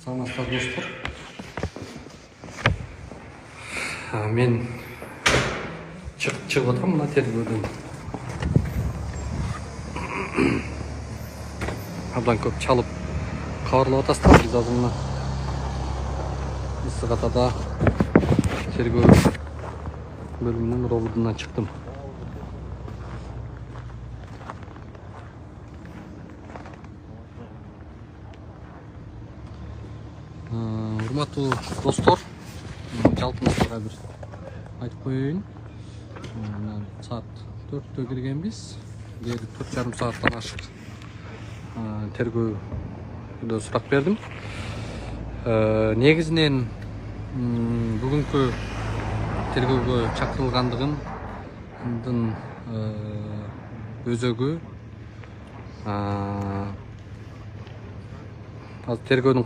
Саламатсыздар достор. Мен шығып отырмын мына тергөөдөн. Абдан көп чалып кабарлап атасыздар. Биз азыр мына Ысык Атада тергөө бөлүмүнүн робудунан чыктым. Урматтуу достор, жалпыңыздарга бир айтып коеюн. Саат 4-тө келгенбиз. Дээрлик 4,5 сааттан ашык тергөөдө сурак бердим. Негизинен бүгүнкү тергөөгө чакырылгандыгымдын өзөгү тергөөнүн